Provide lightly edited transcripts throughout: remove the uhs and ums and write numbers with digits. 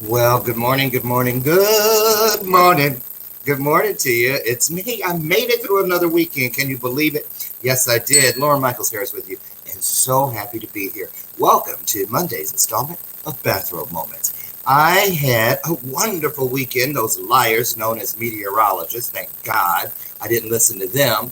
Well, good morning, good morning, good morning. Good morning to you. It's me. I made it through another weekend. Can you believe it? Yes, I did. Lauren Michaels Harris with you, and so happy to be here. Welcome to Monday's installment of Bathrobe Moments. I had a wonderful weekend. Those liars known as meteorologists, thank God I didn't listen to them.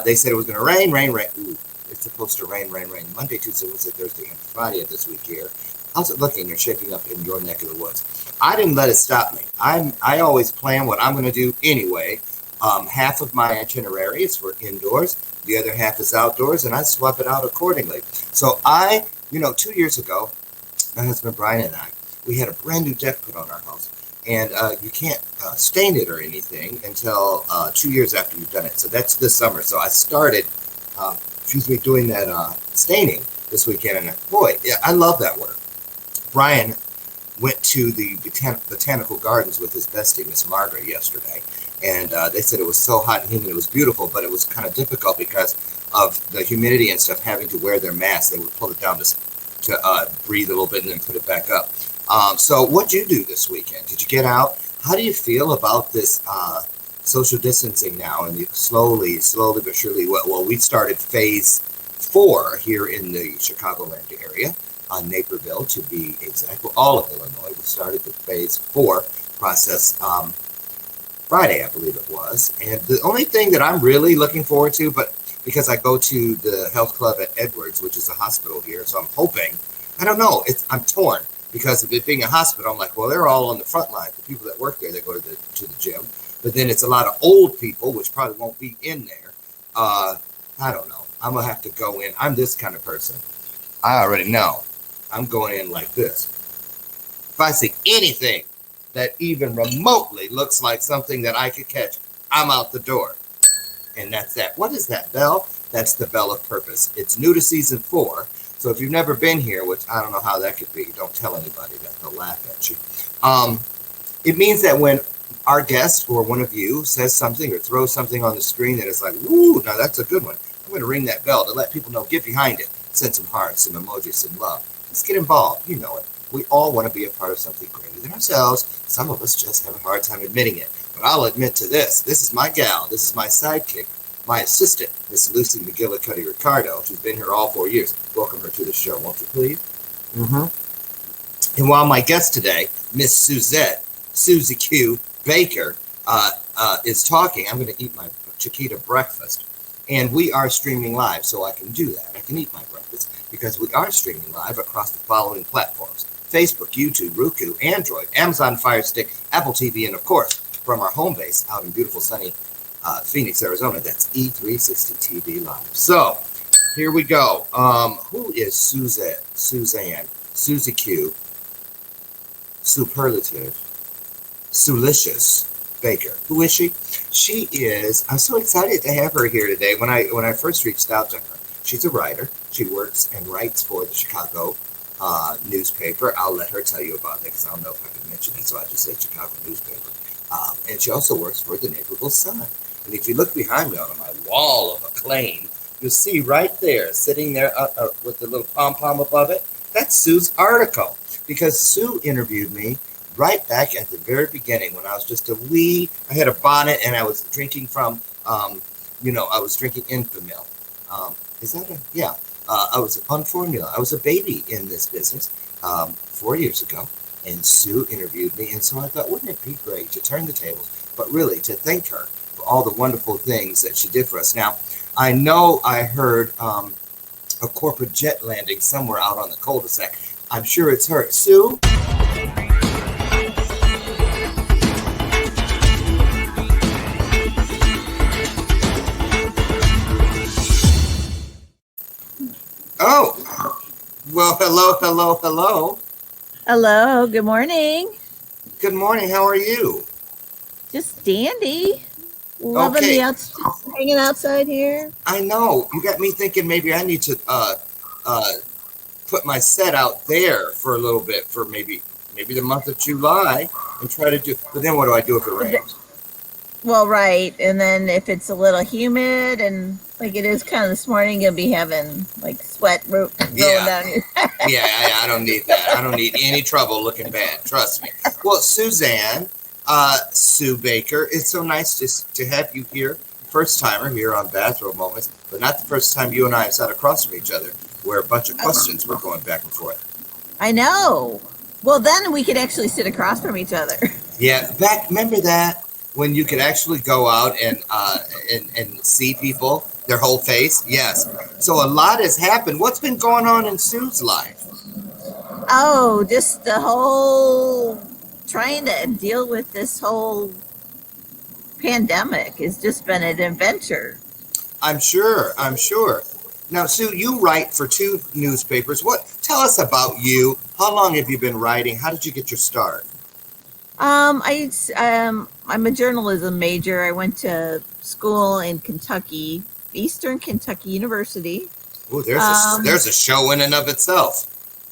They said it was going to rain, rain, rain. Ooh, it's supposed to rain, rain, rain. Monday, Tuesday, Wednesday, Thursday, and Friday of this week here. How's it looking and shaping up in your neck of the woods? I didn't let it stop me. I always plan what I'm going to do anyway. Half of my itinerary is for indoors. The other half is outdoors, and I swap it out accordingly. So 2 years ago, my husband Brian and I, we had a brand new deck put on our house. And you can't stain it or anything until 2 years after you've done it. So that's this summer. So I started, doing that staining this weekend. And boy, yeah, I love that work. Brian went to the botanical gardens with his bestie, Miss Margaret, yesterday, and they said it was so hot and humid. It was beautiful, but it was kind of difficult because of the humidity and stuff. Having to wear their masks, they would pull it down to breathe a little bit and then put it back up. So, what'd you do this weekend? Did you get out? How do you feel about this social distancing now? And slowly but surely. Well, we started phase 4 here in the Chicagoland area. On Naperville, to be exact, all of Illinois. We started the phase 4 process Friday, I believe it was. And the only thing that I'm really looking forward to, but because I go to the health club at Edwards, which is a hospital here, so I'm hoping, I don't know, I'm torn because of it being a hospital. I'm like, well, they're all on the front line. The people that work there, they go to the gym. But then it's a lot of old people, which probably won't be in there. I don't know. I'm going to have to go in. I'm this kind of person. I already know. I'm going in like this. If I see anything that even remotely looks like something that I could catch, I'm out the door. And that's that. What is that bell? That's the bell of purpose. It's new to season 4. So if you've never been here, which I don't know how that could be, don't tell anybody that, they'll laugh at you. It means that when our guest or one of you says something or throws something on the screen that is like, ooh, now that's a good one. I'm going to ring that bell to let people know, get behind it. Send some hearts, some emojis, some love. Let's get involved. You know it. We all want to be a part of something greater than ourselves. Some of us just have a hard time admitting it. But I'll admit to this. This is my gal. This is my sidekick, my assistant, Miss Lucy McGillicuddy Ricardo. She's been here all 4 years. Welcome her to the show, won't you please? And while my guest today, Miss Susie Q. Baker, is talking, I'm going to eat my Chiquita breakfast. And we are streaming live, so I can do that. I can eat my breakfast because we are streaming live across the following platforms: Facebook, YouTube, Roku, Android, Amazon Fire Stick, Apple TV, and of course, from our home base out in beautiful sunny Phoenix, Arizona, that's E360 TV Live. So, here we go. Who is Suzanne, Susie Q, Superlative, Sulicious Baker? Who is she? She is, I'm so excited to have her here today. When I first reached out to her, she's a writer. She works and writes for the Chicago newspaper. I'll let her tell you about that because I don't know if I can mention it, so I just say Chicago newspaper. And she also works for the Naperville Sun. And if you look behind me on my wall of acclaim, you'll see right there, sitting there with the little pom-pom above it, that's Sue's article. Because Sue interviewed me right back at the very beginning when I was just I had a bonnet and I was drinking from, I was drinking Infamil. Is that I was on formula. I was a baby in this business 4 years ago, and Sue interviewed me. And so I thought, wouldn't it be great to turn the tables, but really to thank her for all the wonderful things that she did for us. Now, I know I heard a corporate jet landing somewhere out on the cul-de-sac. I'm sure it's her. Sue? Oh, well, hello. Hello, good morning. Good morning. How are you? Just dandy. Loving the just hanging outside here. I know. You got me thinking maybe I need to put my set out there for a little bit for maybe the month of July and try to do. But then what do I do if it rains? Well, right. And then if it's a little humid and like it is kind of this morning. You'll be having like sweat rolling down your. I don't need that. I don't need any trouble looking bad. Trust me. Well, Suzanne, Sue Baker, it's so nice to have you here. First timer here on Bathrobe Moments, but not the first time you and I have sat across from each other where a bunch of questions were going back and forth. I know. Well, then we could actually sit across from each other. Yeah, remember that when you could actually go out and see people, their whole face? Yes. So a lot has happened. What's been going on in Sue's life? Oh, just the whole trying to deal with this whole pandemic has just been an adventure. I'm sure. Now, Sue, you write for 2 newspapers. Tell us about you. How long have you been writing? How did you get your start? I'm a journalism major. I went to school in Kentucky, Eastern Kentucky University. Oh, there's a show in and of itself.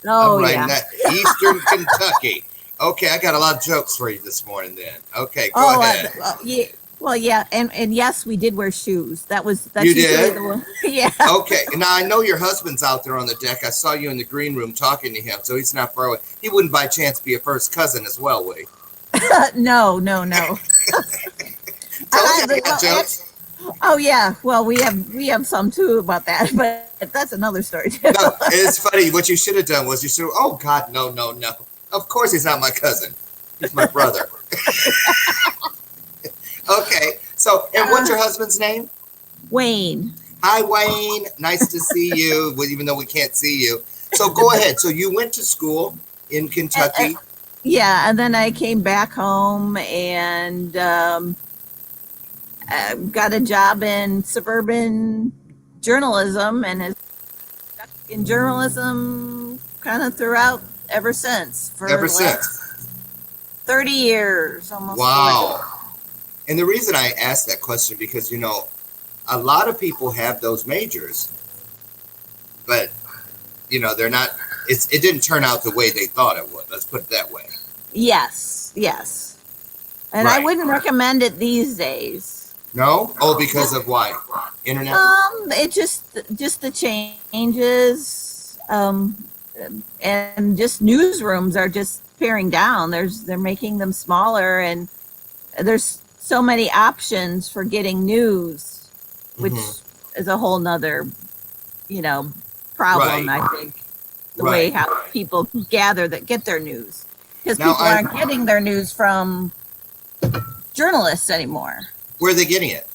Oh, I'm writing yeah. that. Eastern Kentucky. Okay, I got a lot of jokes for you this morning then. Okay, go ahead. Yeah. Well, yeah, and yes, we did wear shoes. That's you did? the one. Yeah. Okay, now I know your husband's out there on the deck. I saw you in the green room talking to him, so he's not far away. He wouldn't by chance be a first cousin as well, would he? No. Tell us about jokes. Oh yeah, well we have some too about that, but that's another story too. No, it's funny. What you should have done was oh God, no. Of course he's not my cousin. He's my brother. Okay, so, and what's your husband's name? Wayne. Hi, Wayne. Nice to see you, even though we can't see you. So go ahead. So you went to school in Kentucky. Yeah, and then I came back home and got a job in suburban journalism and has stuck in journalism kind of throughout ever since. Ever since. 30 years almost. Wow. And the reason I asked that question because, a lot of people have those majors, but, they're not, it didn't turn out the way they thought it would. Let's put it that way. Yes. And Right. I wouldn't recommend it these days. No? Oh, because of why? Internet? It just the changes, and just newsrooms are just paring down. They're making them smaller, and there's so many options for getting news, which is a whole nother, problem. Right. I think the way how people get their news, because people aren't getting their news from journalists anymore. Where are they getting it?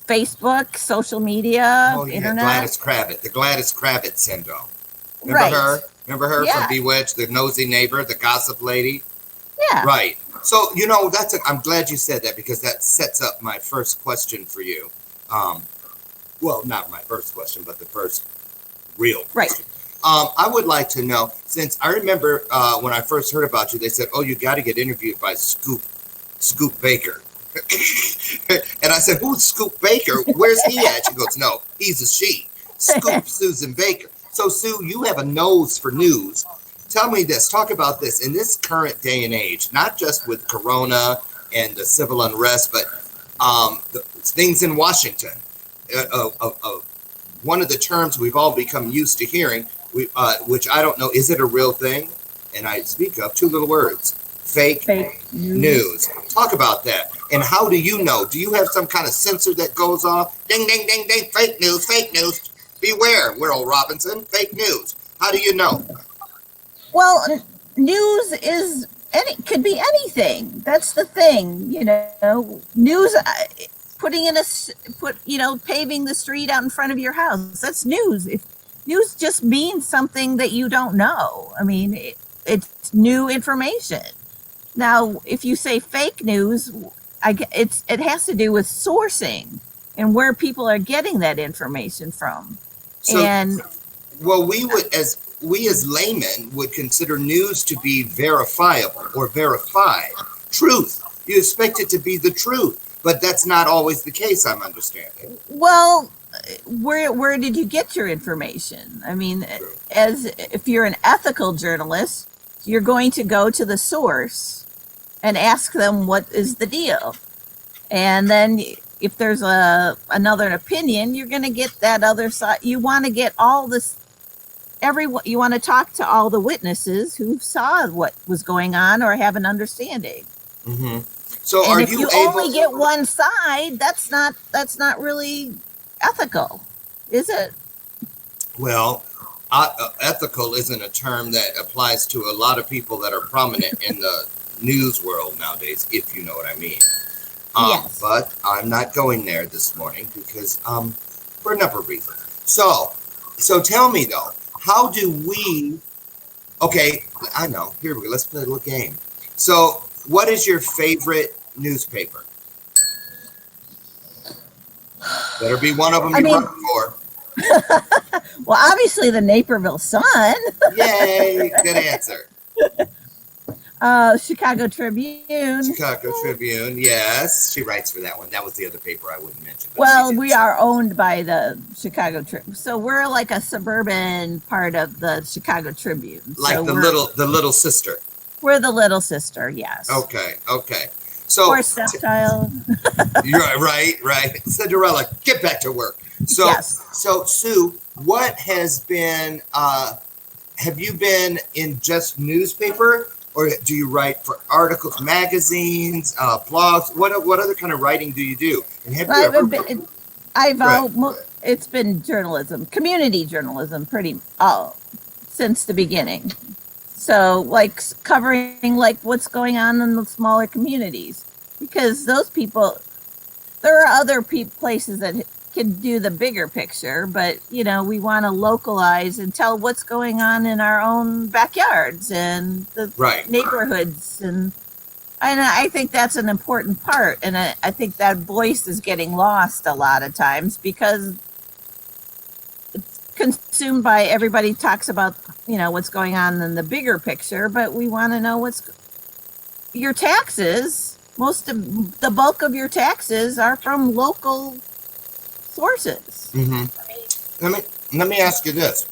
Facebook, social media, internet. The Gladys Kravitz syndrome. Remember her Yeah. from Bewitched, the nosy neighbor, the gossip lady? Yeah. Right. So, I'm glad you said that because that sets up my first question for you. Well, not my first question, but the first real question. I would like to know, since I remember when I first heard about you, they said, oh, you got to get interviewed by Scoop Baker. And I said, who's Scoop Baker? Where's he at? She goes, no, he's a she. Scoop Susan Baker. So, Sue, you have a nose for news. Tell me this. Talk about this. In this current day and age, not just with Corona and the civil unrest, but the things in Washington. One of the terms we've all become used to hearing, which I don't know, is it a real thing? And I speak of 2 little words. Fake news. Talk about that. And how do you know? Do you have some kind of sensor that goes off? Ding, ding, ding, ding. Fake news. Beware, Will Robinson. Fake news. How do you know? Well, news could be anything. That's the thing, News, paving the street out in front of your house. That's news. News just means something that you don't know. I mean, it's new information. Now, if you say fake news, it has to do with sourcing and where people are getting that information from. Well, we as laymen would consider news to be verifiable or verified. Truth. You expect it to be the truth, but that's not always the case, I'm understanding. Well, where did you get your information? I mean, if you're an ethical journalist, you're going to go to the source and ask them what is the deal. And then, if there's another opinion, you're going to get that other side. You want to get all this, everyone, you want to talk to all the witnesses who saw what was going on or have an understanding. Mm-hmm. So And are if you you able? only get one side, that's not really ethical, is it? Well, ethical isn't a term that applies to a lot of people that are prominent in the news world nowadays, if you know what I mean. Yes. But I'm not going there this morning because for a number of reasons. So tell me though, how do we? Okay, I know. Here we go. Let's play a little game. So, what is your favorite newspaper? Better be one of them you work for. Well, obviously the Naperville Sun. Yay! Good answer. Chicago Tribune. Chicago Tribune. Yes, she writes for that one. That was the other paper I wouldn't mention. Well, we are owned by the Chicago Tribune, so we're like a suburban part of the Chicago Tribune. Like so the little sister. We're the little sister, yes. Okay. So or stepchild. You're right. Cinderella, get back to work. So yes. So Sue, what has been? Have you been in just newspaper, or do you write for articles, magazines, blogs? What other kind of writing do you do? And have you ever? It's been journalism, community journalism, since the beginning. So, like covering like what's going on in the smaller communities, because those people, there are other places that can do the bigger picture, but we want to localize and tell what's going on in our own backyards and the neighborhoods, and I think that's an important part, and I think that voice is getting lost a lot of times because it's consumed by everybody talks about what's going on in the bigger picture, but we want to know what's your taxes. Most of the bulk of your taxes are from local sources. Mm-hmm. Let me ask you this.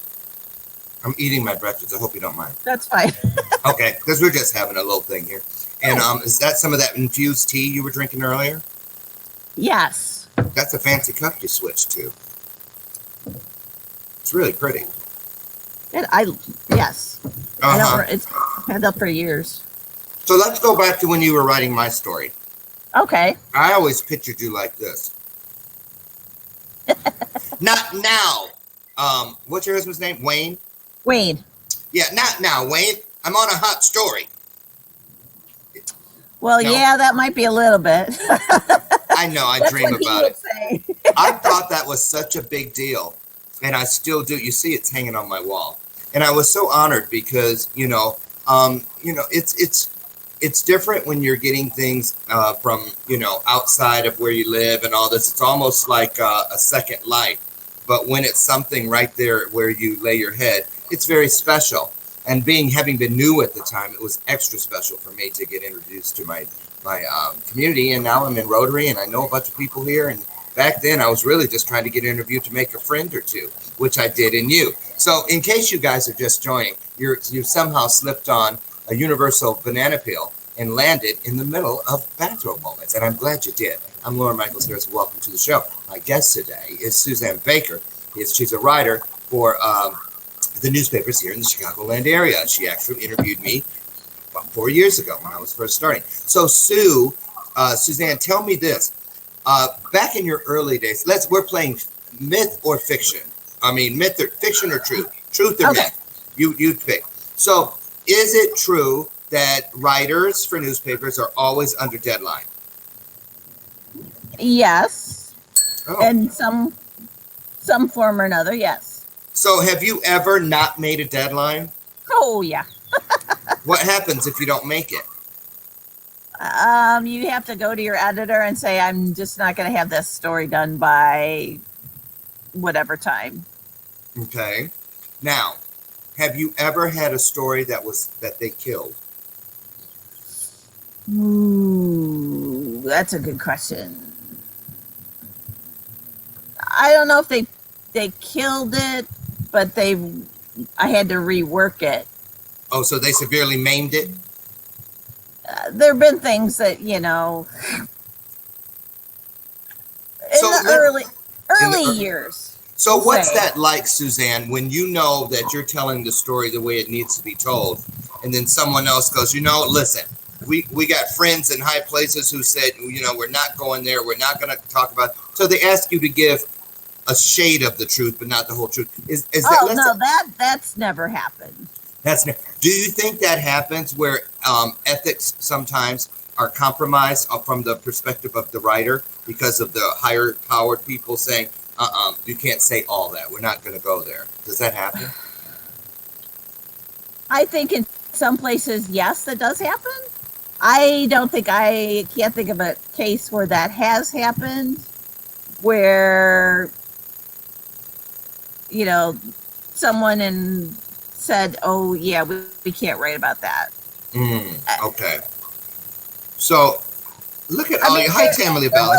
I'm eating my breakfast. I hope you don't mind. That's fine. Okay, because we're just having a little thing here. And is that some of that infused tea you were drinking earlier? Yes. That's a fancy cup you switched to. It's really pretty. Yes. It's had up for years. So let's go back to when you were writing my story. Okay. I always pictured you like this. Not now. What's your husband's name? Wayne? Wayne. Yeah, not now, Wayne. I'm on a hot story. Well, no? Yeah, that might be a little bit. I know, I dream about it. I thought that was such a big deal, and I still do. You see, it's hanging on my wall, and I was so honored because it's different when you're getting things from outside of where you live and all this. It's almost like a second life, but when it's something right there where you lay your head, it's very special. And having been new at the time, it was extra special for me to get introduced to my community. And now I'm in Rotary, and I know a bunch of people here. And back then, I was really just trying to get interviewed to make a friend or two, which I did in you. So in case you guys are just joining, you somehow slipped on a universal banana peel and landed in the middle of bathrobe moments. And I'm glad you did. I'm Loren Michaels here. Welcome to the show. My guest today is Suzanne Baker. She's a writer for the newspapers here in the Chicagoland area. She actually interviewed me about 4 years ago when I was first starting. So Suzanne, tell me this. Back in your early days, we're playing myth or fiction. I mean, fiction or truth. Truth or myth. You pick. So is it true that writers for newspapers are always under deadline? Yes. Oh. In some form or another, yes. So have you ever not made a deadline? Oh, yeah. What happens if you don't make it? You have to go to your editor and say, I'm just not going to have this story done by whatever time. Okay. Now, have you ever had a story that they killed? Ooh, that's a good question. I don't know if they killed it, but I had to rework it. Oh, so they severely maimed it? There have been things that, in So the let in early the years, so we'll what's say. that like, Suzanne, when you know that you're telling the story the way it needs to be told, and then someone else goes, listen, we got friends in high places who said, we're not going there, we're not going to talk about. So they ask you to give a shade of the truth, but not the whole truth. Is that Oh let's no, that's never happened. That's do you think that happens where ethics sometimes are compromised from the perspective of the writer because of the higher powered people saying, you can't say all that. We're not going to go there. Does that happen? I think in some places, yes, that does happen. I can't think of a case where that has happened, where, you know, someone said, oh, yeah, we can't write about that. Okay. So look at I all mean, you. Hi, Tamily Valley.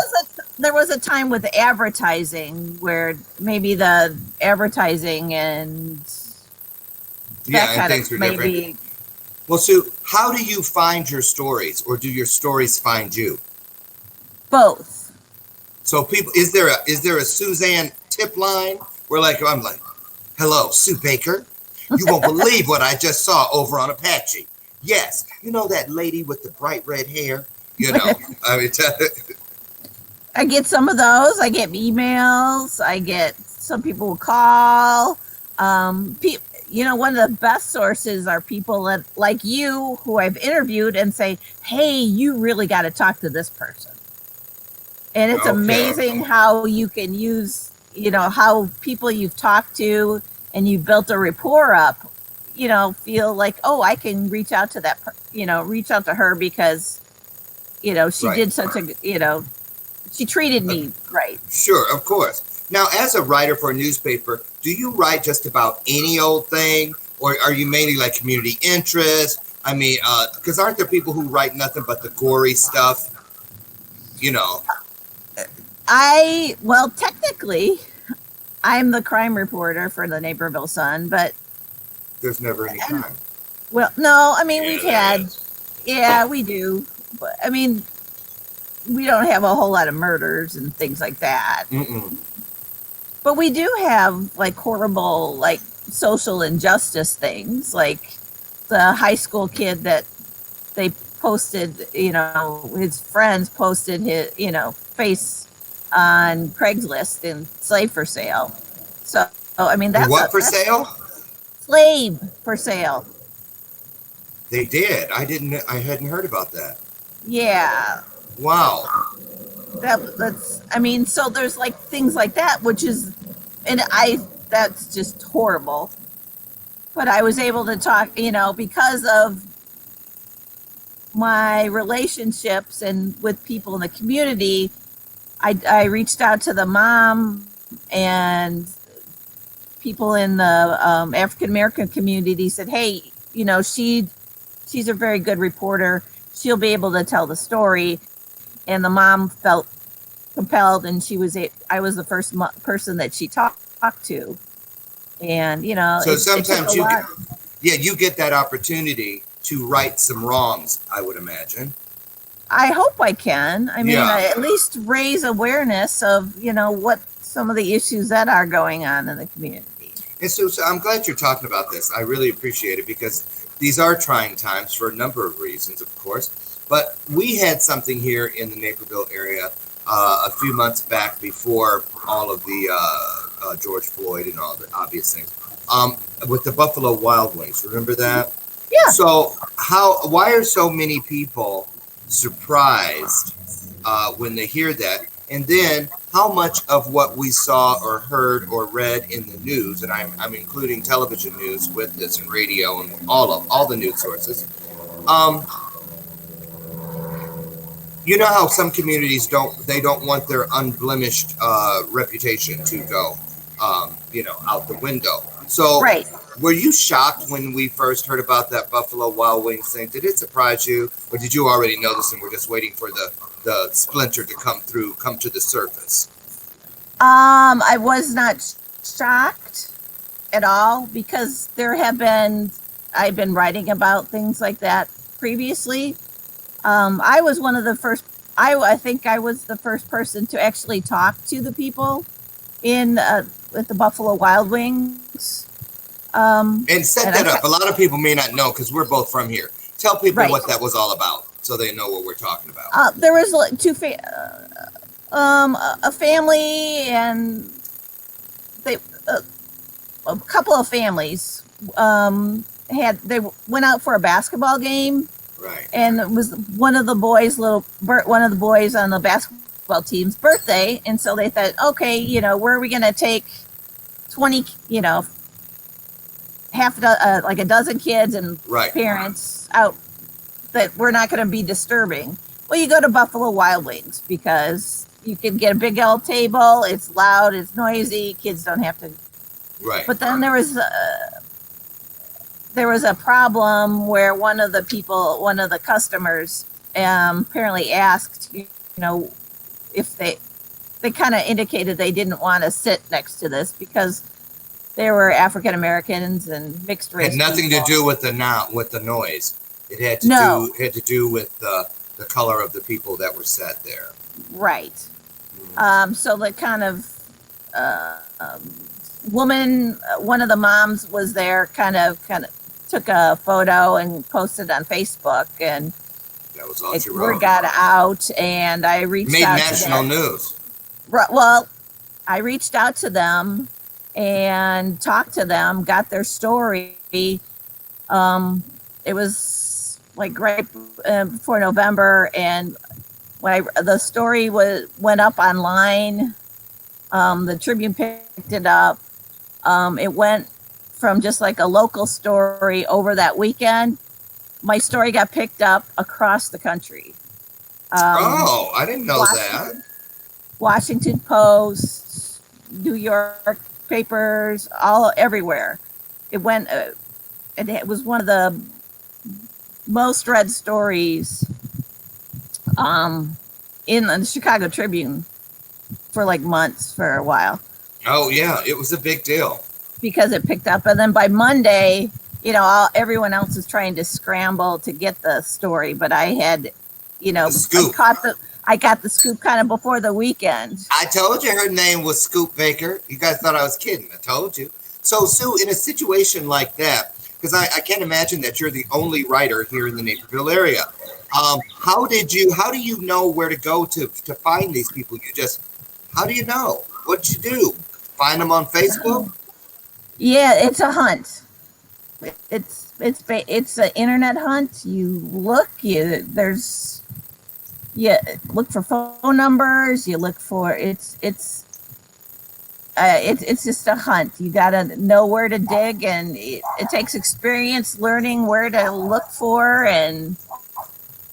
there was a time with advertising where maybe the advertising and that Yeah, and kind things of are different. maybe Well, Sue, how do you find your stories, or do your stories find you? both. So, people, is there a Suzanne tip line where I'm like, hello, Sue Baker. You won't believe what I just saw over on Apache. Yes, that lady with the bright red hair. I mean, I get some of those. I get emails. I get some people will call. One of the best sources are people that, like you, who I've interviewed and say, "Hey, you really got to talk to this person." And it's okay, amazing how you can use, how people you've talked to and you built a rapport up, feel like, oh, I can reach out to reach out to her because, she right. did such a, she treated me right. Sure, of course. Now, as a writer for a newspaper, do you write just about any old thing, or are you mainly like community interest? I mean, because aren't there people who write nothing but the gory stuff? You know, Well, technically, I'm the crime reporter for the Naperville Sun, but, there's never any and, crime. well, no, I mean, Yeah, we've there had, is. yeah, we do. But, I mean, we don't have a whole lot of murders and things like that. Mm-mm. But we do have like horrible, like social injustice things, like the high school kid that they posted, his friends posted his, face on Craigslist in slave for sale. So, I mean, What for that's sale? slave for sale. They did. I hadn't heard about that. Yeah. Wow. I mean, so there's like things like that, which is, and that's just horrible. But I was able to talk, because of my relationships and with people in the community, I reached out to the mom and people in the African American community, said, hey, she's a very good reporter. She'll be able to tell the story. And the mom felt compelled, and I was the first person that she talked to. And, So it took a sometimes lot. you get that opportunity to right some wrongs, I would imagine. I hope I can. I mean, Yeah. at least raise awareness of, what some of the issues that are going on in the community. And so I'm glad you're talking about this. I really appreciate it because these are trying times for a number of reasons, of course. But we had something here in the Naperville area a few months back before all of the George Floyd and all the obvious things with the Buffalo Wild Wings. Remember that? Yeah. So why are so many people surprised when they hear that? And then how much of what we saw or heard or read in the news, and I'm including television news with this and radio and all the news sources. You know how some communities don't want their unblemished reputation to go, out the window. So, Right. were you shocked when we first heard about that Buffalo Wild Wings thing? Did it surprise you, or did you already know this and we're just waiting for the splinter to come to the surface? I was not shocked at all because I've been writing about things like that previously. I was one of the first I think I was the first person to actually talk to the people in at the Buffalo Wild Wings. And set And that up. A lot of people may not know because we're both from here. Tell people Right. what that was all about so they know what we're talking about. There was like a family, and they a couple of families they went out for a basketball game, Right. and it was one of the boys on the basketball team's birthday, and so they thought, okay, where are we going to take 20, like a dozen kids and Right. parents out that we're not going to be disturbing. Well, you go to Buffalo Wild Wings because you can get a big old table. It's loud, it's noisy. Kids don't have to. Right. But then there was a problem where one of the customers, apparently asked, if they kind of indicated they didn't want to sit next to this because they were African Americans and mixed race. Had nothing people. to do with the noise. It had to No. do with the color of the people that were sat there. Right. So the kind of woman, one of the moms was there, kind of took a photo and posted on Facebook, and That was all she word wrote. got out, and I reached Made out national to them. news. Well, I reached out to them and talked to them, got their story. It was like right before November, and when the story went up online, the Tribune picked it up. It went from just like a local story over that weekend. My story got picked up across the country. I didn't know that. Washington Post, New York papers, everywhere. It went, and it was one of the most read stories in the Chicago Tribune for like months, for a while. Oh yeah, it was a big deal. Because it picked up, and then by Monday, everyone else is trying to scramble to get the story, but I had, The scoop. I got the scoop kind of before the weekend. I told you her name was Scoop Baker. You guys thought I was kidding. I told you. So, Sue, in a situation like that, because I can't imagine that you're the only writer here in the Naperville area. How do you know where to go to find these people? How do you know? What'd you do? Find them on Facebook? Yeah, it's a hunt. It's an internet hunt. You look, look for phone numbers. You look for it's just a hunt. You gotta know where to dig, and it takes experience learning where to look for. And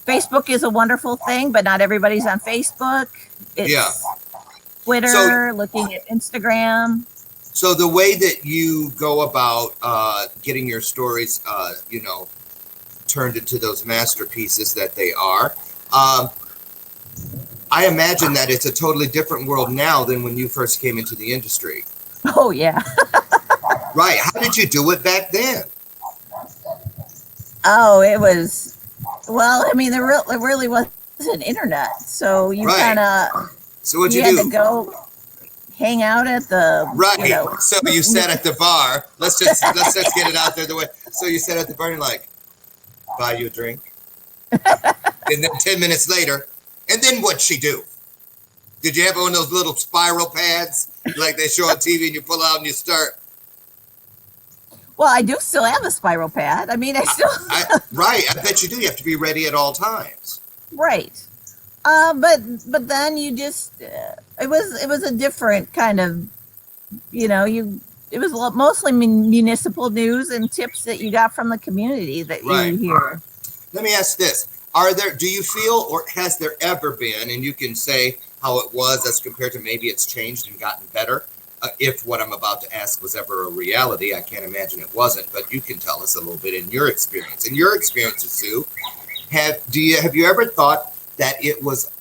Facebook is a wonderful thing, but not everybody's on Facebook. It's Twitter, looking at Instagram. So the way that you go about getting your stories, turned into those masterpieces that they are, I imagine that it's a totally different world now than when you first came into the industry. Oh, yeah. Right. How did you do it back then? Oh, it was, well, I mean, there really wasn't internet. So you Right. kind of, So what'd you had do? to go hang out at the, Right. So you sat at the bar. Let's just get it out there the way. So you sat at the bar and like, buy you a drink. And then 10 minutes later, and then what'd she do? Did you have one of those little spiral pads like they show on TV and you pull out and you start? well, I do still have a spiral pad. I mean, Right. I bet you do. You have to be ready at all times. right. But then you just, it was a different kind of, it was mostly municipal news and tips that you got from the community that Right. you hear. Let me ask this. Do you feel, or has there ever been, and you can say how it was as compared to maybe it's changed and gotten better, if what I'm about to ask was ever a reality. I can't imagine it wasn't, but you can tell us a little bit in your experience. In your experiences, Sue, have you ever thought that it was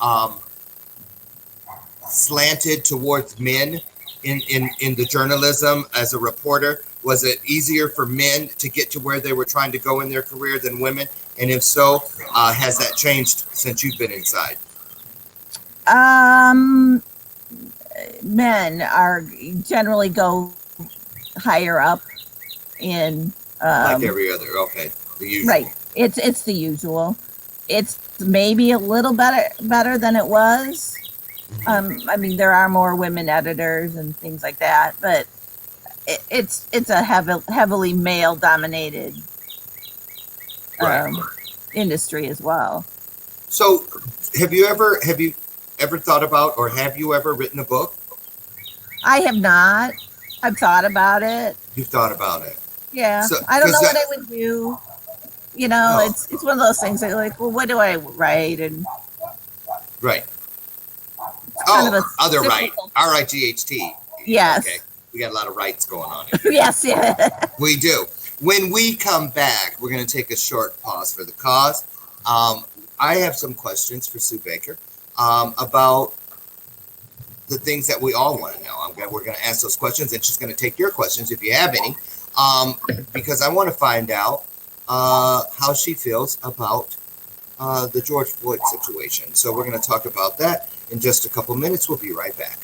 slanted towards men in the journalism as a reporter? Was it easier for men to get to where they were trying to go in their career than women? And if so, has that changed since you've been inside? Um, Men are generally go higher up in Like every other. Okay, the usual. right. It's the usual. It's maybe a little better than it was. I mean, there are more women editors and things like that, but it's a heavily male dominated Right. industry as well. So, have you ever thought about, or have you ever written a book? I have not. I've thought about it. You've thought about it. Yeah, So, I don't know 'cause what I would do. You know, Oh. it's one of those things that like, well, what do I write? And Right. kind of a other right. cyclical- RIGHT. Yes. Okay. We got a lot of rights going on here. Yes, yeah. We do. When we come back, we're going to take a short pause for the cause. I have some questions for Sue Baker about the things that we all want to know. We're going to ask those questions, and she's going to take your questions if you have any, because I want to find out how she feels about the George Floyd situation. So we're going to talk about that in just a couple minutes. We'll be right back.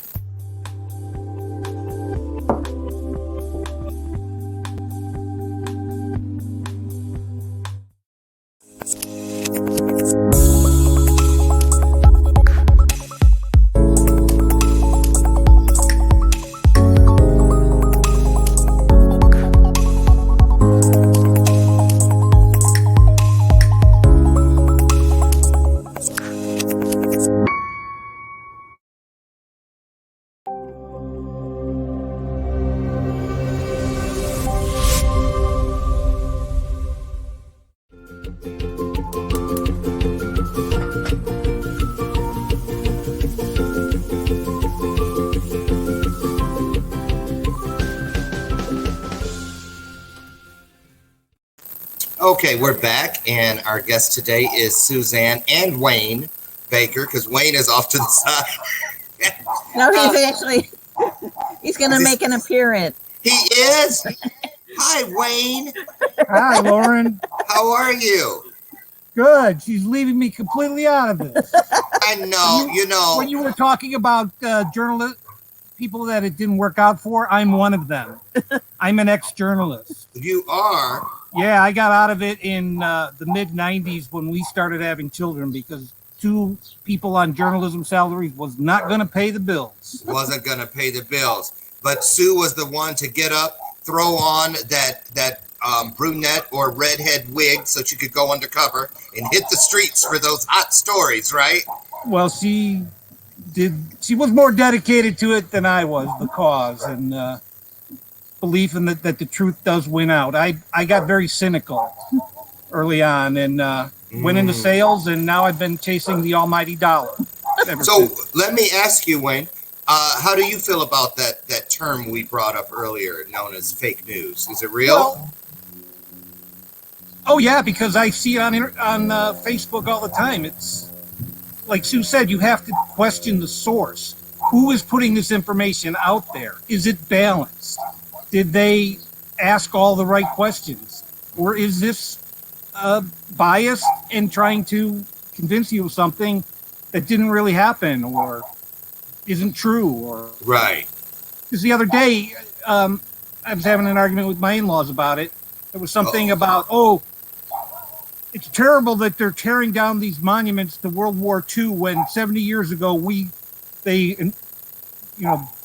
Okay, we're back, and our guest today is Suzanne and Wayne Baker, because Wayne is off to the side. No, he's actually he's going to make an appearance. He is. Hi, Wayne. Hi, Loren. How are you? Good. She's leaving me completely out of this. I know. You know. When you were talking about journalists, people that it didn't work out for, I'm one of them. I'm an ex-journalist. You are. Yeah, I got out of it in the mid-'90s when we started having children because two people on journalism salaries was not going to pay the bills. Wasn't going to pay the bills. But Sue was the one to get up, throw on that brunette or redhead wig so she could go undercover and hit the streets for those hot stories, right? Well, she was more dedicated to it than I was, the cause, and belief in that the truth does win out. I got very cynical early on and went into sales, and now I've been chasing the almighty dollar. So let me ask you, Wayne, how do you feel about that term we brought up earlier known as fake news? Is it real? Well, oh yeah, because I see it on Facebook all the time. It's like Sue said, you have to question the source. Who is putting this information out there? Is it balanced? Did they ask all the right questions? Or is this biased and trying to convince you of something that didn't really happen or isn't true? Or Right. Because the other day, I was having an argument with my in-laws about it. There was something about, it's terrible that they're tearing down these monuments to World War II when 70 years ago they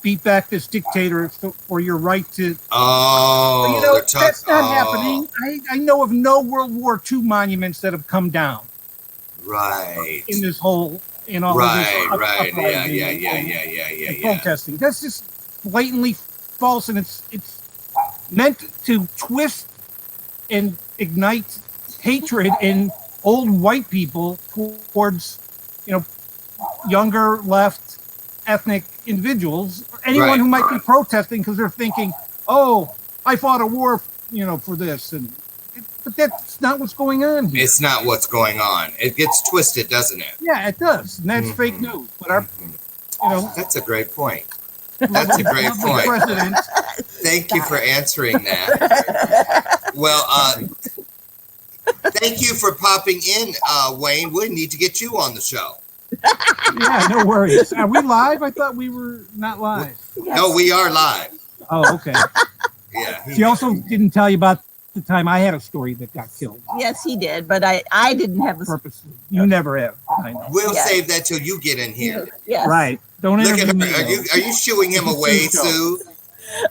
beat back this dictator for your right to. That's not happening. I know of no World War II monuments that have come down. Right. In this whole, all right, this right, uprising yeah. protesting. That's just blatantly false, and it's meant to twist and ignite hatred in old white people towards, younger left ethnic individuals, anyone who might be protesting because they're thinking, I fought a war, for this. But that's not what's going on here. It's not what's going on. It gets twisted, doesn't it? Yeah, it does. And that's fake news. But that's a great point. That's a great point. President. Thank you for answering that. Well, thank you for popping in, Wayne. We need to get you on the show. Yeah, no worries. Are we live? I thought we were not live. No, we are live. Oh, okay. Yeah. She also didn't tell you about the time I had a story that got killed Yes, he did, but I didn't have a purposely. You never have. I know. We'll Yes. save that till you get in here. Yes. Right. Don't Look at interview her. me. Are you shooing him It's a away, Sue show. Sue?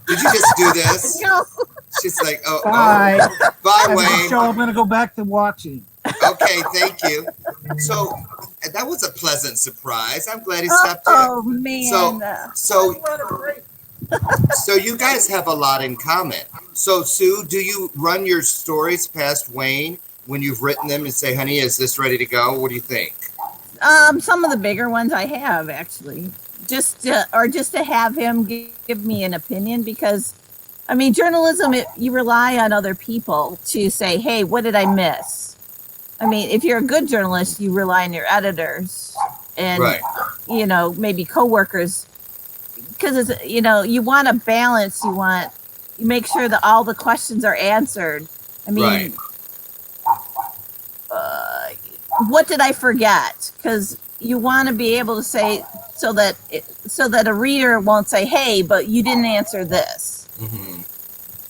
Did you just do this? No. She's like, oh, Bye. bye, After the Wayne. show, I'm going to go back to watching. Okay, thank you. So that was a pleasant surprise. I'm glad he stopped in. Oh man. So, so you guys have a lot in common. So, Sue, do you run your stories past Wayne when you've written them and say, honey, is this ready to go? What do you think? Some of the bigger ones I have actually, just to have him give me an opinion, because I mean, journalism, you rely on other people to say, hey, what did I miss? I mean, if you're a good journalist, you rely on your editors and, Right. you know, maybe coworkers, because it's, you know, you want a balance. You make sure that all the questions are answered. I mean, Right. What did I forget? Because you want to be able to say, so that a reader won't say, hey, but you didn't answer this. Mm-hmm.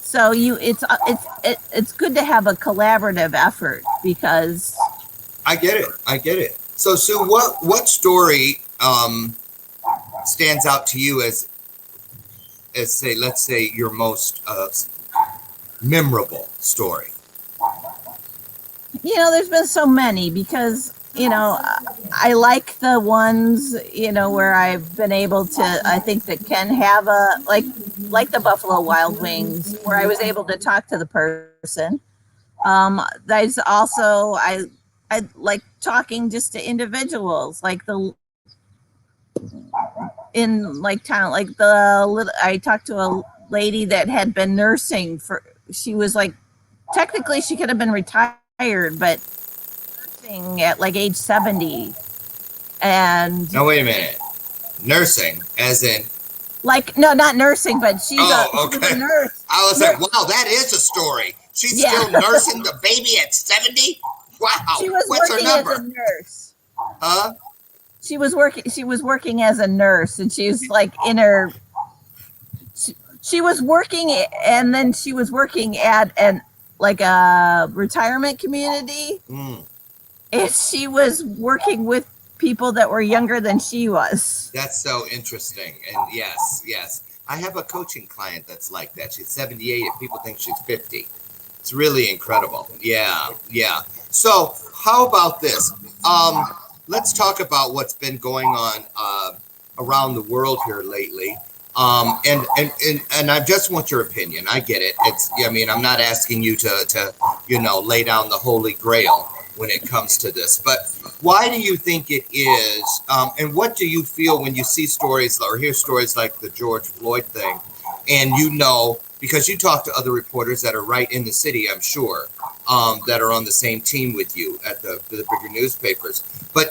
So it's good to have a collaborative effort, because I get it. So, Sue, what story stands out to you as say, let's say, your most memorable story? you know, there's been so many, because you know, I like the ones, you know, where I've been able to, I think, that can have a like the Buffalo Wild Wings, where I was able to talk to the person. There's also I like talking just to individuals, like the in like town, like I talked to a lady that had been nursing for, she was like, technically she could have been retired, but nursing at like age 70. And No, wait a minute. Nursing, as in? like, no, not nursing, but she's she was okay. a nurse. I was like, wow, that is a story. She's still nursing the baby at 70? Wow. She was What's her working number? as a nurse. Huh? She was working as a nurse, and she was like in her, she was working, and then she was working at like a retirement community. Mm. And she was working with people that were younger than she was. That's so interesting. And yes. I have a coaching client that's like that. She's 78 and people think she's 50. It's really incredible. Yeah. So how about this? Let's talk about what's been going on around the world here lately. And I just want your opinion. I get it. I mean, I'm not asking you to lay down the holy grail when it comes to this, but why do you think it is? And what do you feel when you see stories or hear stories like the George Floyd thing? And because you talk to other reporters that are right in the city, I'm sure, that are on the same team with you at the bigger newspapers.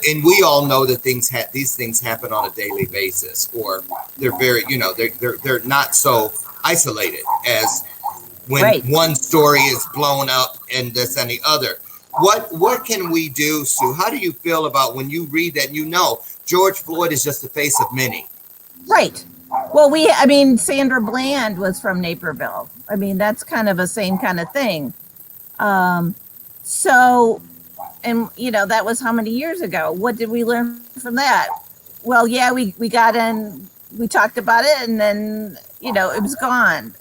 And we all know that these things happen on a daily basis, or they're very, they're not so isolated as when one story is blown up and this and the other. What can we do, Sue? How do you feel about when you read that, George Floyd is just the face of many? Right. Well, Sandra Bland was from Naperville. I mean, that's kind of the same kind of thing. So, and that was how many years ago? What did we learn from that? Well, yeah, we got in, we talked about it, and then, it was gone.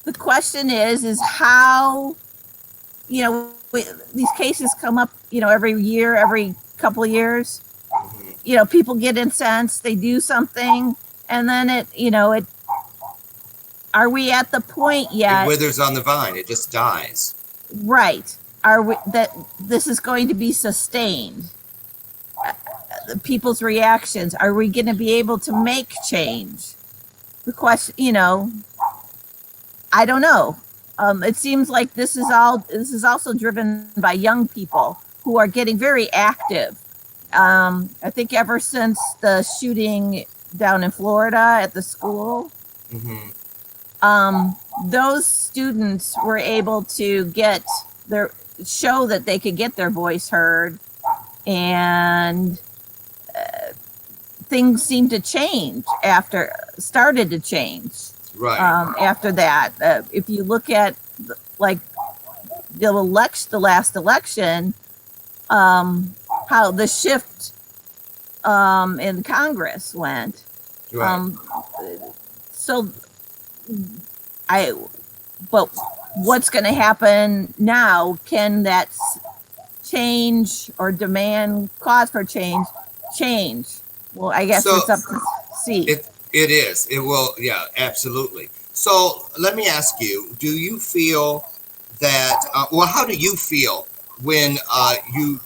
The question is how, these cases come up, every year, every couple of years. People get incensed, they do something, and then are we at the point yet? It withers on the vine. It just dies. Right. Are we that this is going to be sustained? People's reactions. Are we going to be able to make change? The question, I don't know. It seems like this is also driven by young people who are getting very active. I think ever since the shooting down in Florida at the school, those students were able to show that they could get their voice heard, and things seemed to change started to change Right. after that. If you look at like the last election, how the shift in Congress went. Right. So but what's going to happen now? Can that change or demand cause for change? Well, I guess So it's up to see. it is. It will. Yeah, absolutely. So let me ask you: do you feel that? Well, how do you feel when you?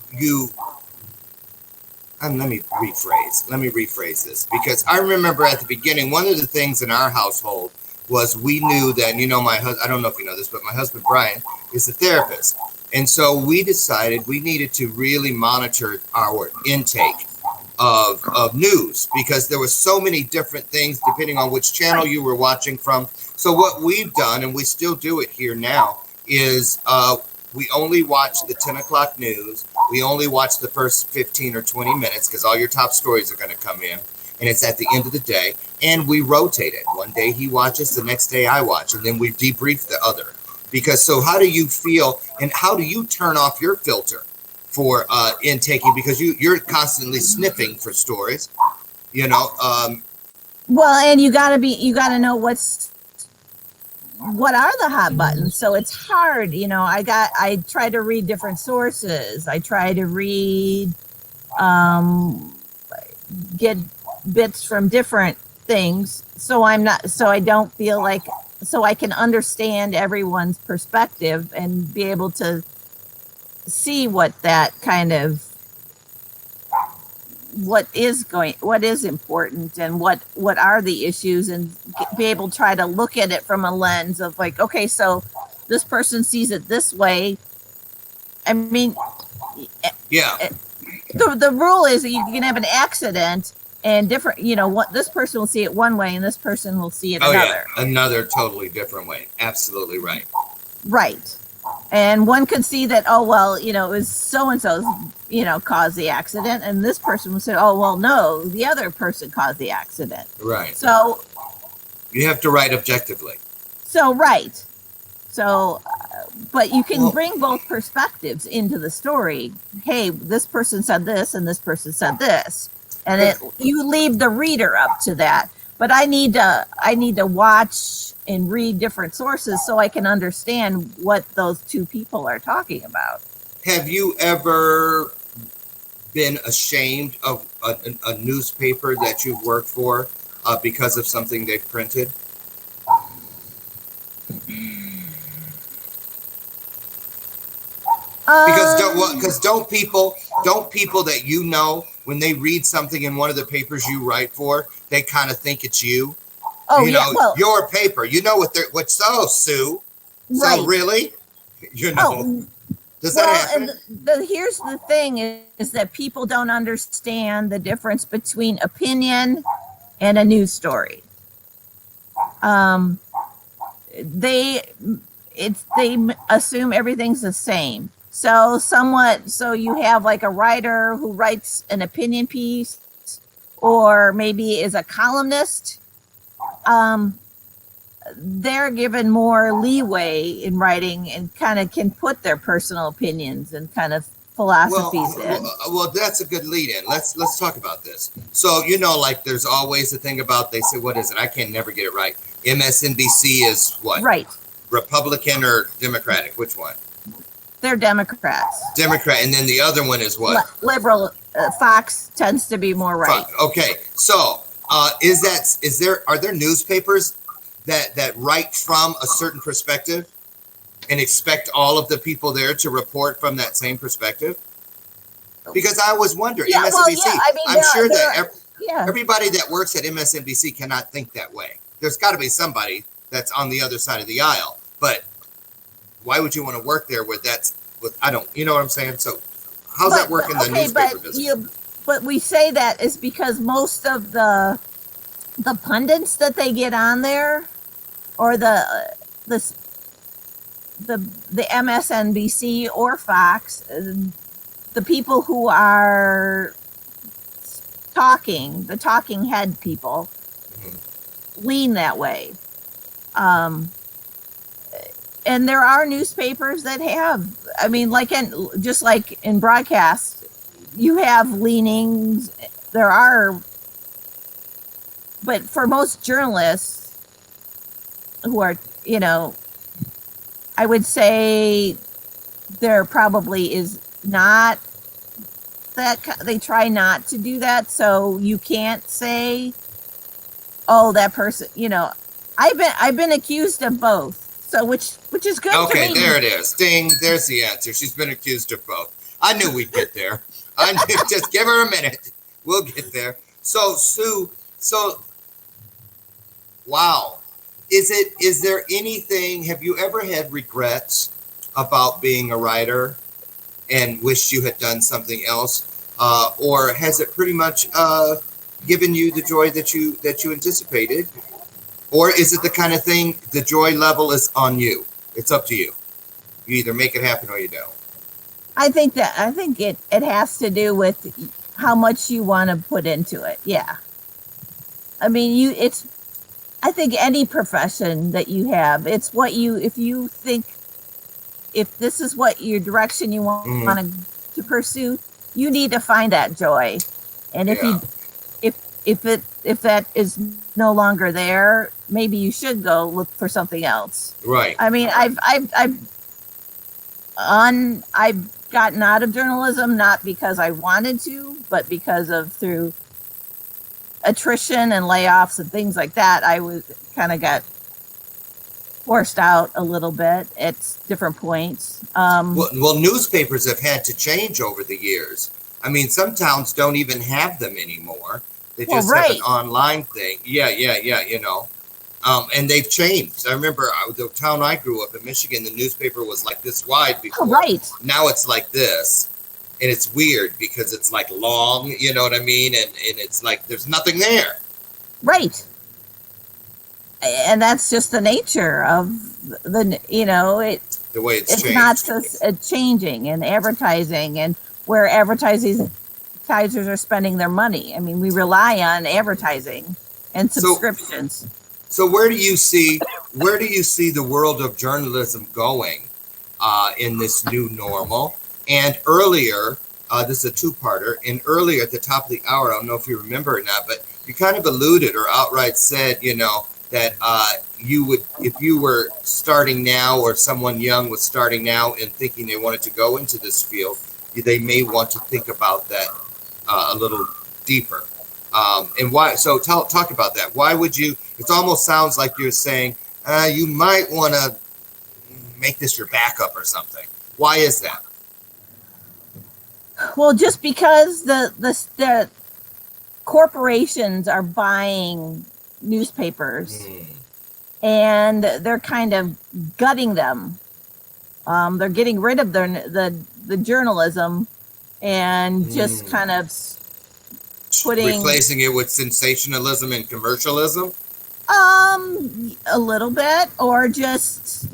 Let me rephrase. Let me rephrase this, because I remember at the beginning, one of the things in our household was we knew that, my husband, I don't know if you know this, but my husband Brian is a therapist, and so we decided we needed to really monitor our intake of news, because there were so many different things depending on which channel you were watching from. So what we've done, and we still do it here now, is we only watch the 10 o'clock news. We only watch the first 15 or 20 minutes, because all your top stories are going to come in, and it's at the end of the day, and we rotate it. One day he watches, the next day I watch, and then we debrief the other. Because, so how do you feel, and how do you turn off your filter for intaking, because you're constantly sniffing for stories, Well, and you gotta know what are the hot buttons. So it's hard, I try to read different sources. I try to read, get bits from different things. So I don't feel like, so I can understand everyone's perspective and be able to see what that kind of, what is important, and what are the issues, and be able to try to look at it from a lens of like, okay, so this person sees it this way. I mean, yeah. The rule is that you can have an accident and different, what this person will see it one way and this person will see it another. Yeah, another totally different way. Absolutely right. Right. And one could see that, oh, well, it was so-and-so's, caused the accident. And this person would say, oh, well, no, the other person caused the accident. Right. So you have to write objectively. Right. So, but you can bring both perspectives into the story. Hey, this person said this and this person said this. And you leave the reader up to that. But I need to watch and read different sources so I can understand what those two people are talking about. Have you ever been ashamed of a newspaper that you've worked for because of something they've printed? Because don't people that when they read something in one of the papers you write for, they kind of think it's you. Oh, your paper. Sue. Right. So really, does that happen? And here's the thing is that people don't understand the difference between opinion and a news story. They assume everything's the same. So you have like a writer who writes an opinion piece, or maybe is a columnist. They're given more leeway in writing and kind of can put their personal opinions and kind of philosophies in. Well, that's a good lead in. Let's talk about this. So, like there's always the thing about, they say, what is it? I can never get it right. MSNBC is what? Right. Republican or Democratic? Which one? They're Democrats. Democrat. And then the other one is what? Liberal. Fox tends to be more right. Okay. So, are there newspapers that write from a certain perspective and expect all of the people there to report from that same perspective? Because I was wondering, MSNBC, I'm sure that everybody that works at MSNBC cannot think that way. There's got to be somebody that's on the other side of the aisle, but why would you want to work there you know what I'm saying? So how's that work in the newspaper business? But we say that is because most of the pundits that they get on there, or the MSNBC or Fox, the people who are the talking head people lean that way. And there are newspapers that have, I mean, just like in broadcast, you have leanings. There are, but for most journalists who are, I would say there probably is not that. They try not to do that, so you can't say, "Oh, that person." I've been accused of both. So which is good. Okay, to me. there it is. Ding, there's the answer. She's been accused of both. I knew we'd get there. I knew, just give her a minute. We'll get there. So Sue, wow. Is there anything, have you ever had regrets about being a writer and wished you had done something else? Or has it pretty much given you the joy that you anticipated? Or is it the kind of thing, the joy level is on you? It's up to you. You either make it happen or you don't. I think it has to do with how much you want to put into it. Yeah. I mean, I think any profession that you have, it's what if you think, if this is what your direction you want to pursue, you need to find that joy. And if that is no longer there, maybe you should go look for something else. Right. I mean, I've gotten out of journalism not because I wanted to, but because of through attrition and layoffs and things like that. I was kind of got forced out a little bit at different points. Well, newspapers have had to change over the years. I mean, some towns don't even have them anymore. They just have an online thing. Yeah. And they've changed. I remember the town I grew up in, Michigan, the newspaper was like this wide before. Now it's like this. And it's weird because it's like long, you know what I mean? And it's like there's nothing there. Right. And that's just the nature of the way it's changed. Not so changing, and advertising, and where advertisers are spending their money. I mean, we rely on advertising and subscriptions. So where do you see the world of journalism going in this new normal? And earlier, this is a two-parter, and earlier at the top of the hour, I don't know if you remember or not, but you kind of alluded or outright said, that you would, if you were starting now or someone young was starting now and thinking they wanted to go into this field, they may want to think about that a little deeper. And why? So talk about that. Why would you? It almost sounds like you're saying you might want to make this your backup or something. Why is that? Well, just because the corporations are buying newspapers and they're kind of gutting them. They're getting rid of the journalism and just kind of replacing it with sensationalism and commercialism. A little bit, or just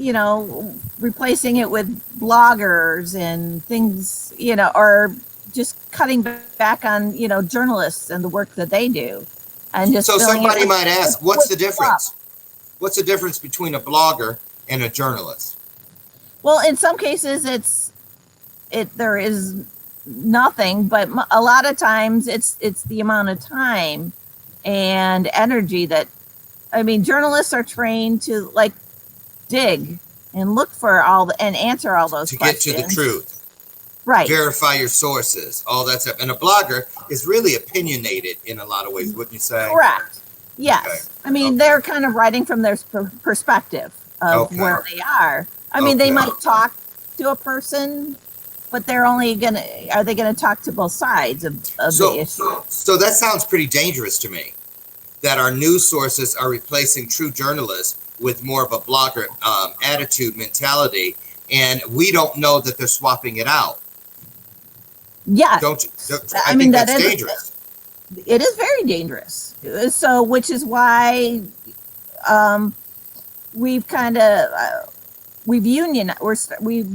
replacing it with bloggers and things, or just cutting back on journalists and the work that they do, and just so somebody might ask, what's the difference? What's the difference between a blogger and a journalist? Well, in some cases, there is nothing, but a lot of times it's the amount of time and energy that. I mean, journalists are trained to dig and look for and answer all those questions. To get to the truth. Right. Verify your sources, all that stuff. And a blogger is really opinionated in a lot of ways, wouldn't you say? Correct. Yes. Okay. I mean, they're kind of writing from their perspective of where they are. I mean, they might talk to a person, but are they going to talk to both sides of the issue? So that sounds pretty dangerous to me. That our news sources are replacing true journalists with more of a blogger attitude mentality, and we don't know that they're swapping it out. Yeah, don't you? I think that's dangerous. It is very dangerous. So, which is why we've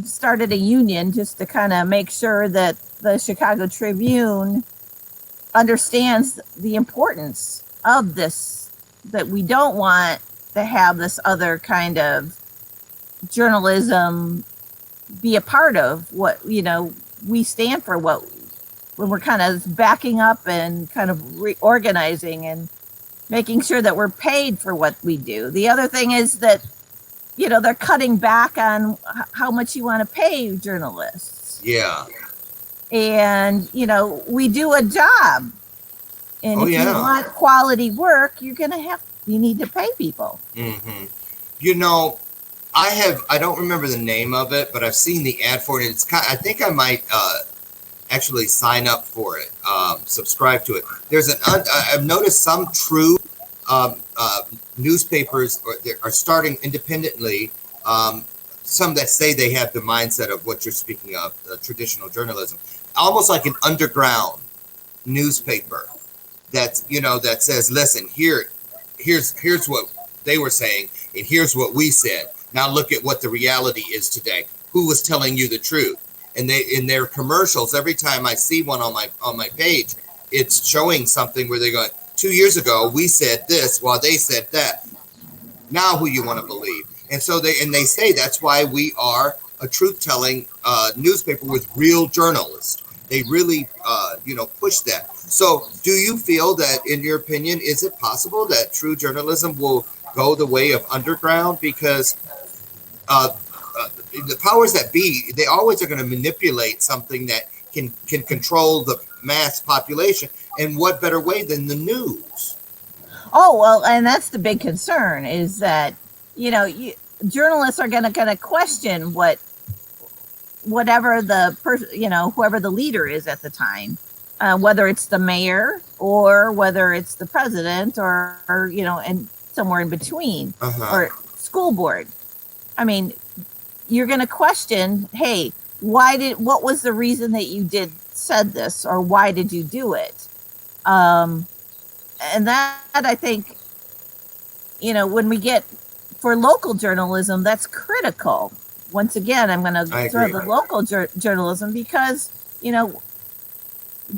started a union just to kind of make sure that the Chicago Tribune understands the importance of this, that we don't want to have this other kind of journalism be a part of what, we stand for, what, when we're kind of backing up and kind of reorganizing and making sure that we're paid for what we do. The other thing is that, they're cutting back on how much you want to pay journalists. Yeah. And, we do a job. And if you want quality work, you need to pay people. Mm-hmm. I don't remember the name of it, but I've seen the ad for it. I think I might actually sign up for it, subscribe to it. I've noticed some true newspapers are starting independently. Some that say they have the mindset of what you're speaking of, traditional journalism, almost like an underground newspaper that says, listen, here's what they were saying, and here's what we said. Now look at what the reality is today. Who was telling you the truth? And they, in their commercials, every time I see one on my page, it's showing something where they go, 2 years ago we said this while they said that. Now who you want to believe? And so they say that's why we are a truth-telling newspaper with real journalists. They really push that. So do you feel that, in your opinion, is it possible that true journalism will go the way of underground? Because the powers that be, they always are going to manipulate something that can control the mass population. And what better way than the news? Oh, well, and that's the big concern, is that, journalists are going to question whatever the person, whoever the leader is at the time, whether it's the mayor or whether it's the president or and somewhere in between, or school board. I mean, you're going to question, hey, what was the reason that you said this, or why did you do it? And that, I think, when we get for local journalism, that's critical. Once again, I'm going to throw the local journalism, because,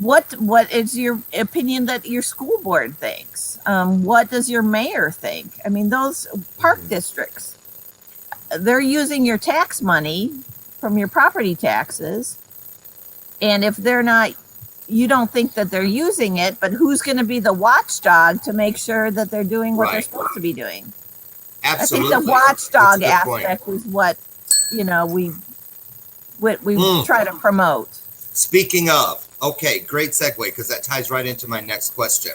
what is your opinion that your school board thinks? What does your mayor think? I mean, those park districts, they're using your tax money from your property taxes. And if they're not, you don't think that they're using it, but who's going to be the watchdog to make sure that they're doing what they're supposed to be doing? Absolutely. I think the watchdog aspect is what, we try to promote. Speaking of, okay, great segue, because that ties right into my next question.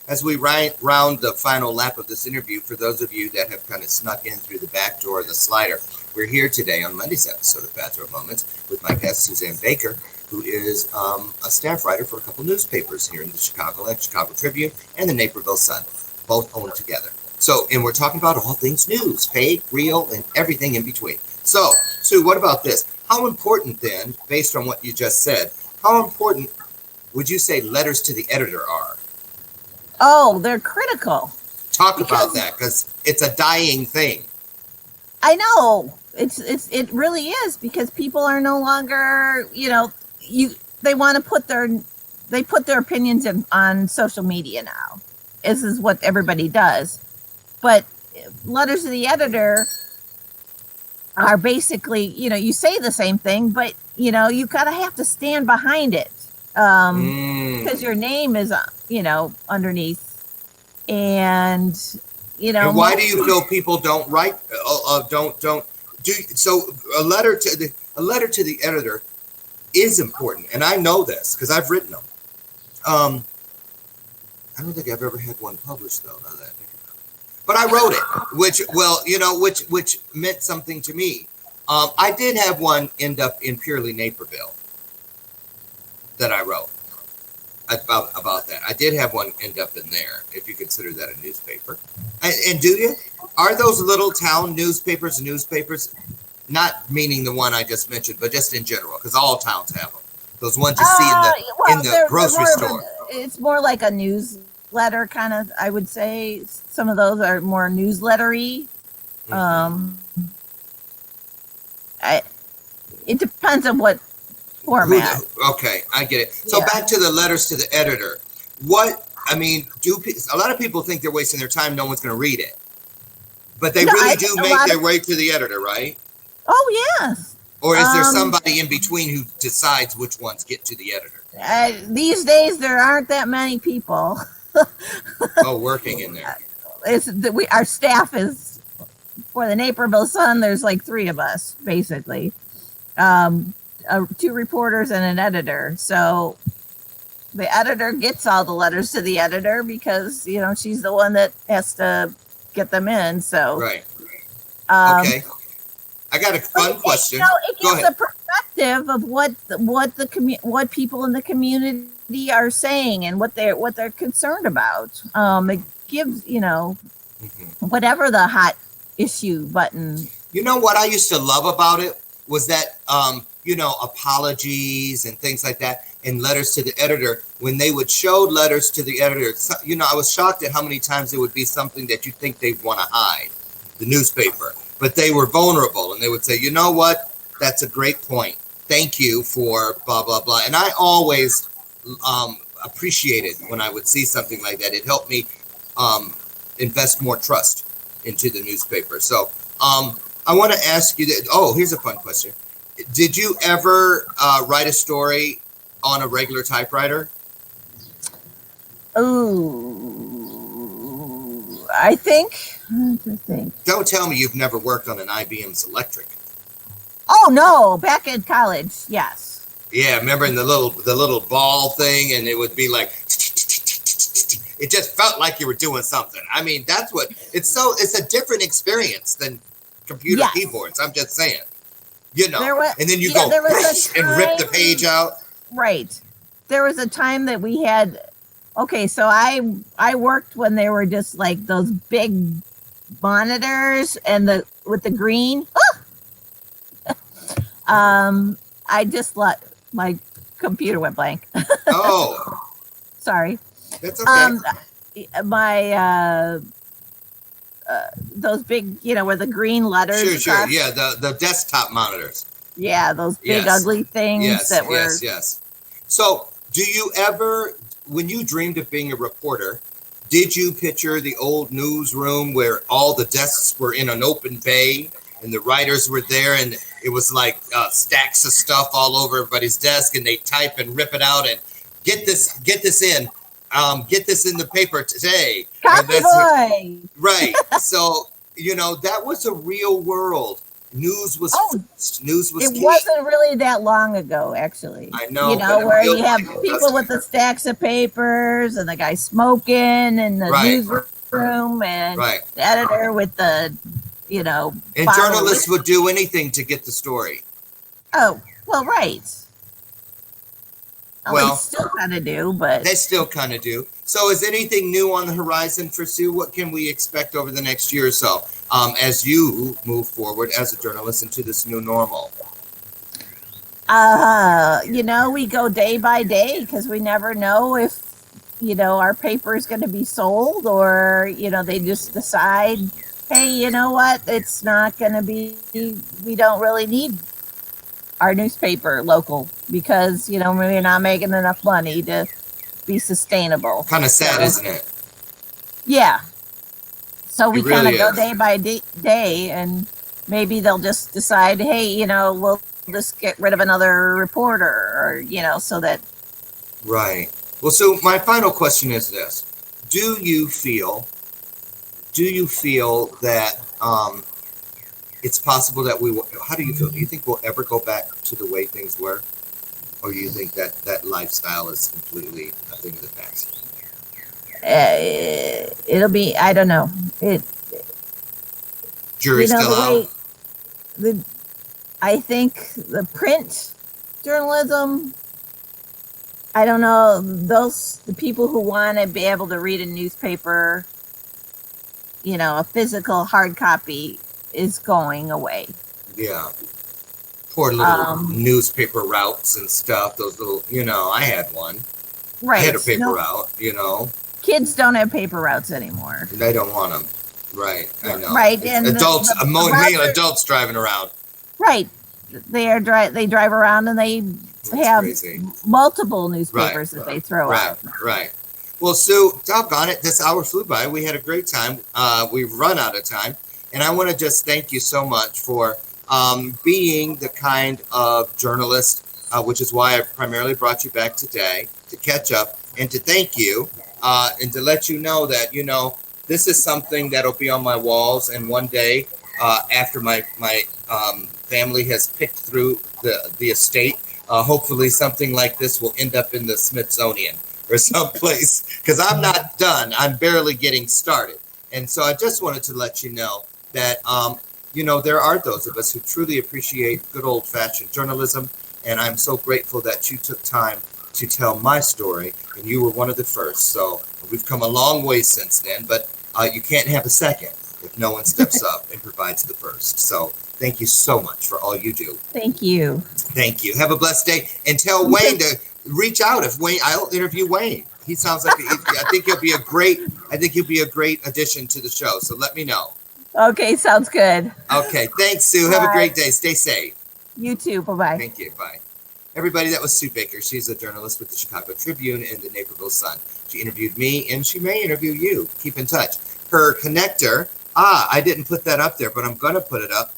As we round the final lap of this interview, for those of you that have kind of snuck in through the back door of the slider, we're here today on Monday's episode of Bathrobe Moments with my guest, Suzanne Baker, who is a staff writer for a couple newspapers here in the Chicago Tribune and the Naperville Sun, both owned together. So, and we're talking about all things news, fake, real, and everything in between. So, Sue, what about this? How important then, based on what you just said, how important would you say letters to the editor are? Oh, they're critical. Talk about that, because it's a dying thing. I know. It really is, because people are no longer, they want to put their opinions on social media now. This is what everybody does. But letters to the editor are basically, you say the same thing, but you gotta have to stand behind it, because your name is, underneath, and And why do you feel people don't write? Don't do so. A letter to the editor is important, and I know this because I've written them. I don't think I've ever had one published though. Now that I think about it. But I wrote it, which meant something to me. I did have one end up in Purely Naperville that I wrote about that. I did have one end up in there, if you consider that a newspaper. And do you? Are those little town newspapers, not meaning the one I just mentioned, but just in general, because all towns have them. Those ones you see in the grocery store. It's more like a newsletter kind of, I would say. Some of those are more newslettery. It depends on what format. Okay, I get it. So back to the letters to the editor. I mean, a lot of people think they're wasting their time, no one's going to read it. But they No, really I do think a make lot their of- way to the editor, right? Oh, yes. Or is there somebody in between who decides which ones get to the editor? These days, there aren't that many people. Oh, working in there. Our staff is, for the Naperville Sun, there's like 3 of us, basically. 2 reporters and an editor. So the editor gets all the letters to the editor because, she's the one that has to get them in. So, Right. okay. I got a fun question. It gives a perspective of what people in the community are saying and what they're concerned about. It gives, whatever the hot issue button. You know what I used to love about it was that, apologies and things like that and letters to the editor. When they would show letters to the editor, I was shocked at how many times it would be something that you think they'd want to hide, the newspaper. But they were vulnerable and they would say, you know what? That's a great point. Thank you for blah, blah, blah. And I always appreciated when I would see something like that. It helped me invest more trust into the newspaper. So I want to ask you that. Oh, here's a fun question. Did you ever write a story on a regular typewriter? Oh, I think. Don't tell me you've never worked on an IBM's Electric. Oh no, back in college, yes. Yeah, remember in the little ball thing, and it would be like, it just felt like you were doing something. I mean, that's what it's a different experience than computer keyboards. I'm just saying, and then you go and rip the page out. Right. There was a time that we had. Okay, so I worked when they were just like those big monitors and with the green. I just let my computer went blank. Oh, sorry. That's okay. My those big, with the green letters. Sure. Yeah, the desktop monitors. Yeah, those big ugly things Yes. So, do you ever, when you dreamed of being a reporter, did you picture the old newsroom where all the desks were in an open bay and the writers were there and it was like stacks of stuff all over everybody's desk and they type and rip it out and get this in the paper today. Copy boy. Right. So, that was a real world. News was it key. wasn't really that long ago, actually. I know. Where you have people with the stacks of papers and the guy smoking in the newsroom and the editor with the, and journalists would do anything to get the story. Oh, well, right. Well, they still kind of do, but they still kind of do. So is anything new on the horizon for Sue? What can we expect over the next year or so as you move forward as a journalist into this new normal? We go day by day because we never know if, our paper is going to be sold or, they just decide, hey, you know what? It's not going to be, we don't really need our newspaper local because, we're not making enough money to be sustainable. Kind of sad, isn't it? Yeah. So we kind of really go day by day and maybe they'll just decide, hey, we'll just get rid of another reporter or, so that. Right. Well, so my final question is this. Do you feel that it's possible that how do you feel? Do you think we'll ever go back to the way things were? Or do you think that lifestyle is completely a thing of the past? It'll be, I don't know. Jury's still out. I think the print journalism, I don't know, the people who want to be able to read a newspaper, a physical hard copy is going away. Yeah. Poor little newspaper routes and stuff. Those little, I had one. Right. I had a paper route, Kids don't have paper routes anymore. They don't want them. Right. I know. Right. And adults, adults driving around. Right. They drive around and they have multiple newspapers that they throw out. Right. Well, Sue, doggone it, this hour flew by. We had a great time. We've run out of time. And I want to just thank you so much for being the kind of journalist, which is why I primarily brought you back today to catch up and to thank you and to let you know that, this is something that'll be on my walls. And one day after my family has picked through the estate, hopefully something like this will end up in the Smithsonian or someplace, because I'm not done. I'm barely getting started. And so I just wanted to let you know that, there are those of us who truly appreciate good old-fashioned journalism, and I'm so grateful that you took time to tell my story, and you were one of the first. So we've come a long way since then, but you can't have a second if no one steps up and provides the first. So thank you so much for all you do. Thank you. Thank you. Have a blessed day, and tell Wayne to reach out. If Wayne, I'll interview Wayne. He sounds like I think he'll be a great addition to the show. So let me know. Okay, sounds good. Okay, thanks, Sue. Have a great day. Stay safe. You too. Bye-bye. Thank you. Bye. Everybody, that was Sue Baker. She's a journalist with the Chicago Tribune and the Naperville Sun. She interviewed me, and she may interview you. Keep in touch. Her connector, I didn't put that up there, but I'm going to put it up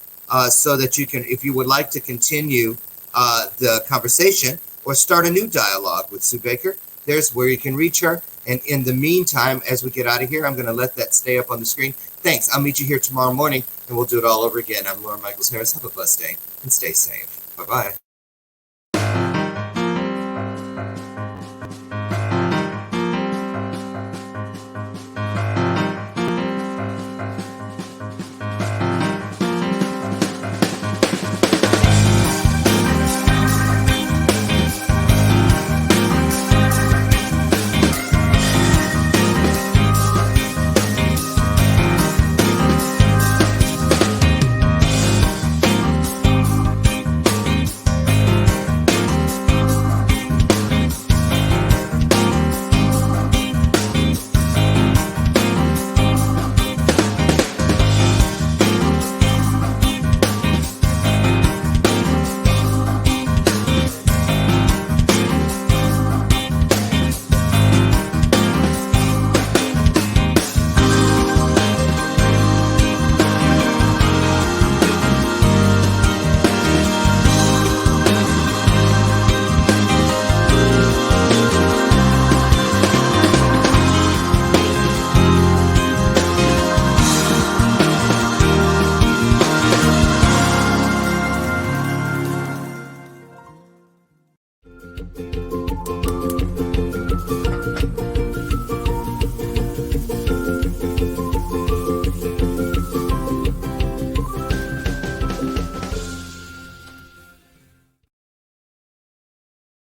so that you can, if you would like to continue the conversation or start a new dialogue with Sue Baker, there's where you can reach her. And in the meantime, as we get out of here, I'm going to let that stay up on the screen. Thanks. I'll meet you here tomorrow morning, and we'll do it all over again. I'm Loren Michaels Harris. Have a blessed day, and stay safe. Bye-bye.